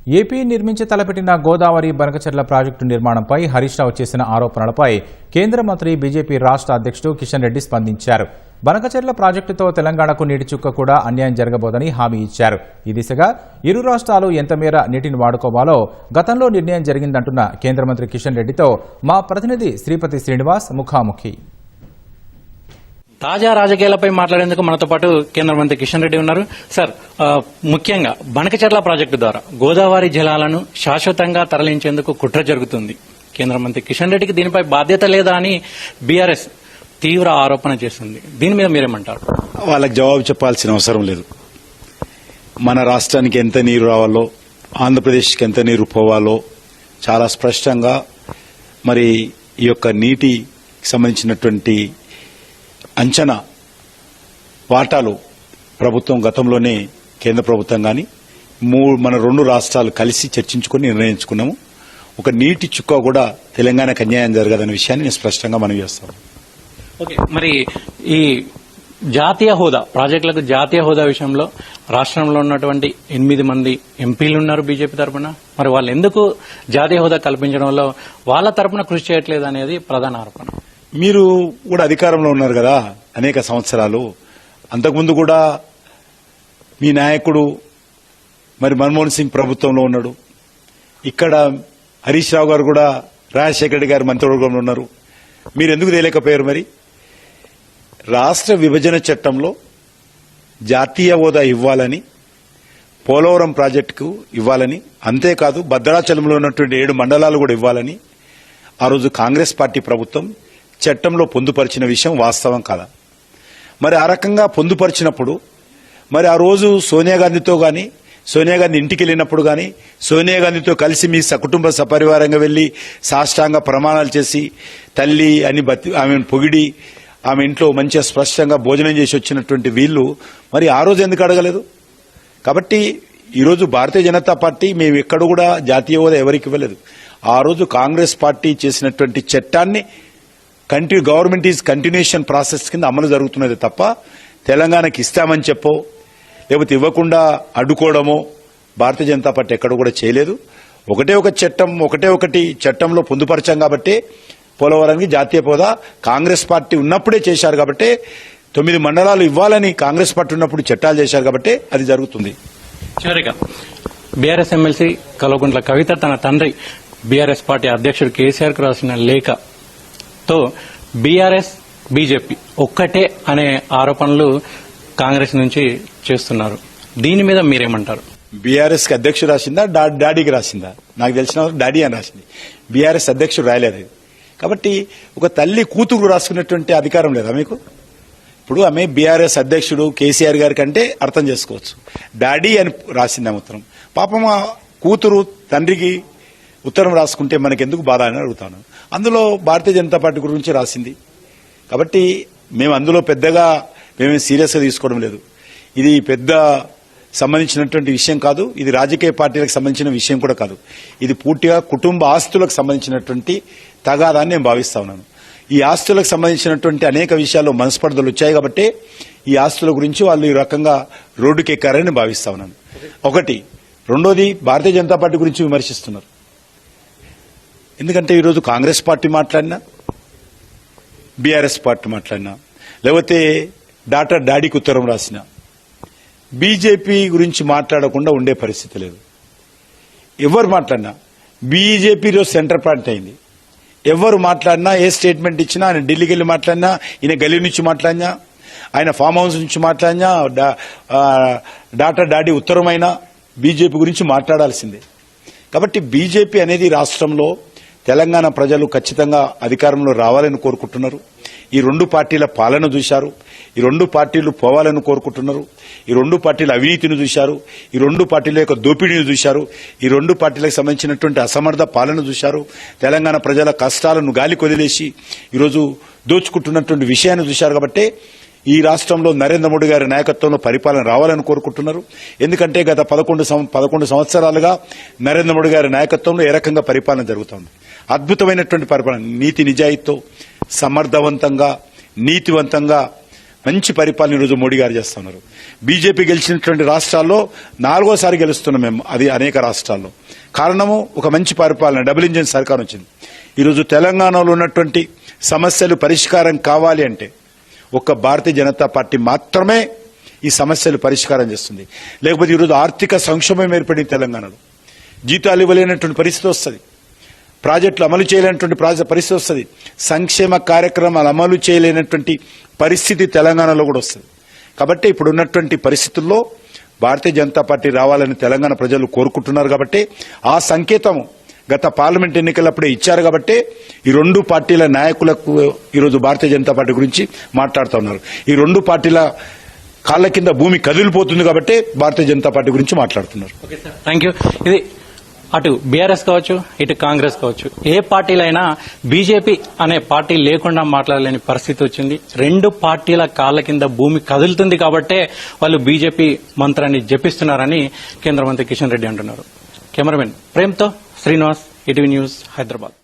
AP నిర్మించి తలపెట్టిన Godavari Banakacherla project నిర్మాణంపై హరీష్ రావు చేసిన ఆరోపణలపై కేంద్ర మంత్రి బీజేపీ రాష్ట్ర అధ్యక్షుడు కిషన్ రెడ్డి స్పందించారు. బనకచెర్ల ప్రాజెక్టుతో తెలంగాణకు నీటి చుక్క కూడా అన్యాయం జరగబోదని హామీ ఇచ్చారు. ఈ దిశగా ఇరు రాష్ట్రాలు ఎంతమేర నీటిని వాడుకోవాలో గతంలో నిర్ణయం జరిగిందంటున్న కేంద్ర మంత్రి కిషన్ రెడ్డితో మా ప్రతినిధి శ్రీపతి శ్రీనివాస్ ముఖాముఖి. తాజా రాజకీయాలపై మాట్లాడేందుకు మనతో పాటు కేంద్ర మంత్రి కిషన్ రెడ్డి ఉన్నారు. సార్, ముఖ్యంగా బనకచెర్ల ప్రాజెక్టు ద్వారా గోదావరి జలాలను శాశ్వతంగా తరలించేందుకు కుట్ర జరుగుతుంది. కేంద్ర మంత్రి కిషన్ రెడ్డికి దీనిపై బాధ్యత లేదా అని బీఆర్ఎస్ తీవ్ర ఆరోపణ చేస్తుంది. దీని మీద మీరేమంటారు? వాళ్ళకి జవాబు చెప్పాల్సిన అవసరం లేదు. మన రాష్ట్రానికి ఎంత నీరు రావాలో, ఆంధ్రప్రదేశ్కి ఎంత నీరు పోవాలో చాలా స్పష్టంగా మరి ఈ యొక్క నీటికి సంబంధించినటువంటి అంచనా వాటాలు ప్రభుత్వం గతంలోనే కేంద్ర ప్రభుత్వం కానీ మన రెండు రాష్ట్రాలు కలిసి చర్చించుకుని నిర్ణయించుకున్నాము. ఒక నీటి చుక్క కూడా తెలంగాణకు అన్యాయం జరగదనే విషయాన్ని నేను స్పష్టంగా మనవి చేస్తాను. ఓకే, మరి ఈ జాతీయ హోదా ప్రాజెక్టులకు జాతీయ హోదా విషయంలో రాష్ట్రంలో ఉన్నటువంటి 8 మంది ఎంపీలు ఉన్నారు బీజేపీ తరఫున. మరి వాళ్ళు ఎందుకు జాతీయ హోదా కల్పించడంలో వాళ్ళ తరఫున కృషి చేయట్లేదు అనేది ప్రధాన ఆరోపణ. మీరు కూడా అధికారంలో ఉన్నారు కదా అనేక సంవత్సరాలు. అంతకుముందు కూడా మీ నాయకుడు మరి మన్మోహన్ సింగ్ ప్రభుత్వంలో ఉన్నాడు. ఇక్కడ హరీష్ రావు గారు కూడా రాజశేఖర రెడ్డి గారు మంత్రివర్గంలో ఉన్నారు. మీరు ఎందుకు తేలేకపోయారు? మరి రాష్ట్ర విభజన చట్టంలో జాతీయ హోదా ఇవ్వాలని, పోలవరం ప్రాజెక్టుకు ఇవ్వాలని, అంతేకాదు భద్రాచలంలో ఉన్నటువంటి 7 మండలాలు కూడా ఇవ్వాలని ఆ రోజు కాంగ్రెస్ పార్టీ ప్రభుత్వం చట్టంలో పొందుపరిచిన విషయం వాస్తవం కాదా? మరి ఆ రకంగా పొందుపరిచినప్పుడు మరి ఆ రోజు సోనియా గాంధీతో గాని, సోనియా గాంధీ ఇంటికి వెళ్ళినప్పుడు గాని, సోనియా గాంధీతో కలిసి మీ సకుటుంబ సపరివారంగా వెళ్లి సాష్టాంగ ప్రమాణాలు చేసి తల్లి అని ఆమెను పొగిడి ఆమె ఇంట్లో మంచిగా స్పష్టంగా భోజనం చేసి వచ్చినటువంటి వీళ్లు మరి ఆ రోజు ఎందుకు అడగలేదు? కాబట్టి ఈరోజు భారతీయ జనతా పార్టీ మేము ఎక్కడ కూడా జాతీయ హోదా ఎవరికి ఇవ్వలేదు. ఆ రోజు కాంగ్రెస్ పార్టీ చేసినటువంటి చట్టాన్ని గవర్నమెంట్ ఈజ్ కంటిన్యూషన్ ప్రాసెస్ కింద అమలు జరుగుతున్నది తప్ప తెలంగాణకి ఇస్తామని చెప్పో లేకపోతే ఇవ్వకుండా అడ్డుకోవడమో భారతీయ జనతా పార్టీ ఎక్కడ కూడా చేయలేదు. ఒకటి చట్టంలో పొందుపరిచాం కాబట్టి పోలవరానికి జాతీయ హోదా కాంగ్రెస్ పార్టీ ఉన్నప్పుడే చేశారు కాబట్టి 9 మండలాలు ఇవ్వాలని కాంగ్రెస్ పార్టీ ఉన్నప్పుడు చట్టాలు చేశారు కాబట్టి అది జరుగుతుంది. చివరిగా బీఆర్ఎస్ ఎమ్మెల్సీ కల్వకుంట్ల కవిత తన తండ్రి బీఆర్ఎస్ పార్టీ అధ్యక్షుడు కేసీఆర్ కు రాసిన లేఖతో బీఆర్ఎస్ బీజేపీ ఒక్కటే అనే ఆరోపణలు కాంగ్రెస్ నుంచి చేస్తున్నారు. దీని మీద మీరేమంటారు? బీఆర్ఎస్ కి అధ్యక్షుడు రాసిందా, డాడీకి రాసిందా? నాకు తెలిసిన డాడీ అని రాసింది. బీఆర్ఎస్ అధ్యక్షుడు రాయలేదు. కాబట్టి ఒక తల్లి కూతురు రాసుకున్నటువంటి అధికారం లేదా మీకు? ఇప్పుడు ఆమె బీఆర్ఎస్ అధ్యక్షుడు కేసీఆర్ గారి కంటే అర్థం చేసుకోవచ్చు. డాడీ అని రాసింది ఉత్తరం. పాపం ఆ కూతురు తండ్రికి ఉత్తరం రాసుకుంటే మనకెందుకు బాధ అని అడుగుతాను. అందులో భారతీయ జనతా పార్టీ గురించి రాసింది కాబట్టి మేము అందులో పెద్దగా మేమే సీరియస్ గా తీసుకోవడం లేదు. ఇది పెద్ద సంబంధించినటువంటి విషయం కాదు. ఇది రాజకీయ పార్టీలకు సంబంధించిన విషయం కూడా కాదు. ఇది పూర్తిగా కుటుంబ ఆస్తులకు సంబంధించినటువంటి తగాదాన్ని నేను భావిస్తా ఉన్నాను. ఈ ఆస్తులకు సంబంధించినటువంటి అనేక విషయాల్లో మనస్పర్ధలు వచ్చాయి కాబట్టి ఈ ఆస్తుల గురించి వాళ్ళు ఈ రకంగా రోడ్డుకి ఎక్కారని భావిస్తా ఉన్నాను. ఒకటి. రెండోది, భారతీయ జనతా పార్టీ గురించి విమర్శిస్తున్నారు. ఎందుకంటే ఈరోజు కాంగ్రెస్ పార్టీ మాట్లాడినా, బీఆర్ఎస్ పార్టీ మాట్లాడినా, లేకపోతే డాడీకి ఉత్తరం రాసిన బీజేపీ గురించి మాట్లాడకుండా ఉండే పరిస్థితి లేదు. ఎవరు మాట్లాడినా బీజేపీలో సెంటర్ పాయింట్ అయింది. ఎవరు మాట్లాడినా, ఏ స్టేట్మెంట్ ఇచ్చినా, ఆయన ఢిల్లీకి వెళ్లి మాట్లాడినా, ఈయన గల్లీ నుంచి మాట్లాడినా, ఆయన ఫామ్ హౌస్ నుంచి మాట్లాడినా, డాడీ ఉత్తరమైనా బీజేపీ గురించి మాట్లాడాల్సిందే. కాబట్టి బీజేపీ అనేది రాష్ట్రంలో తెలంగాణ ప్రజలు ఖచ్చితంగా అధికారంలో రావాలని కోరుకుంటున్నారు. ఈ 2 పార్టీల పాలన చూశారు. ఈ 2 పార్టీలు పోవాలని కోరుకుంటున్నారు. ఈ 2 పార్టీల అవినీతిని చూశారు. ఈ 2 పార్టీల యొక్క దోపిడీని చూశారు. ఈ 2 పార్టీలకు సంబంధించినటువంటి అసమర్థ పాలన చూశారు. తెలంగాణ ప్రజల కష్టాలను గాలి కొదిలేసి ఈరోజు దోచుకుంటున్నటువంటి విషయాన్ని చూశారు. కాబట్టి ఈ రాష్ట్రంలో నరేంద్ర మోడీ గారి నాయకత్వంలో పరిపాలన రావాలని కోరుకుంటున్నారు. ఎందుకంటే గత 11 సంవత్సరాలుగా నరేంద్ర మోడీ గారి నాయకత్వంలో ఏ రకంగా పరిపాలన జరుగుతోంది. అద్భుతమైనటువంటి పరిపాలన, నీతి నిజాయితీతో సమర్థవంతంగా నీతివంతంగా మంచి పరిపాలన ఈరోజు మోడీ గారు చేస్తున్నారు. బీజేపీ గెలిచినటువంటి రాష్ట్రాల్లో 4వసారి గెలుస్తున్నాం మేము, అది అనేక రాష్ట్రాల్లో. కారణము ఒక మంచి పరిపాలన, డబుల్ ఇంజిన్ సర్కార్ వచ్చింది. ఈరోజు తెలంగాణలో ఉన్నటువంటి సమస్యలు పరిష్కారం కావాలి అంటే ఒక్క భారతీయ జనతా పార్టీ మాత్రమే ఈ సమస్యలు పరిష్కారం చేస్తుంది. లేకపోతే ఈరోజు ఆర్థిక సంక్షోభం ఏర్పడింది తెలంగాణలో, జీతాలు ఇవ్వలేనటువంటి పరిస్థితి వస్తుంది, ప్రాజెక్టులు అమలు చేయలేనటువంటి పరిస్థితి వస్తుంది, సంక్షేమ కార్యక్రమాలు అమలు చేయలేనటువంటి పరిస్థితి తెలంగాణలో కూడా వస్తుంది. కాబట్టి ఇప్పుడు ఉన్నటువంటి పరిస్థితుల్లో భారతీయ జనతా పార్టీ రావాలని తెలంగాణ ప్రజలు కోరుకుంటున్నారు. కాబట్టి ఆ సంకేతము గత పార్లమెంట్ ఎన్నికలప్పుడే ఇచ్చారు. కాబట్టి ఈ రెండు పార్టీల నాయకులకు ఈరోజు భారతీయ జనతా పార్టీ గురించి మాట్లాడుతూ ఉన్నారు. ఈ రెండు పార్టీల కాళ్ల కింద భూమి కదిలిపోతుంది కాబట్టి భారతీయ జనతా పార్టీ గురించి మాట్లాడుతున్నారు. Thank you. ఇది అటు బీఆర్ఎస్ కావచ్చు, ఇటు కాంగ్రెస్ కావచ్చు, ఏ పార్టీలైనా బీజేపీ అనే పార్టీ లేకుండా మాట్లాడలేని పరిస్థితి వచ్చింది. రెండు పార్టీల కాళ్ల కింద భూమి కదులుతుంది కాబట్టే వాళ్ళు బీజేపీ మంత్రాన్ని జపిస్తున్నారని కేంద్ర మంత్రి కిషన్ రెడ్డి అంటున్నారు. కెమెరామెన్ ప్రేమ్తో శ్రీనివాస్, ఈటీవీ న్యూస్, హైదరాబాద్.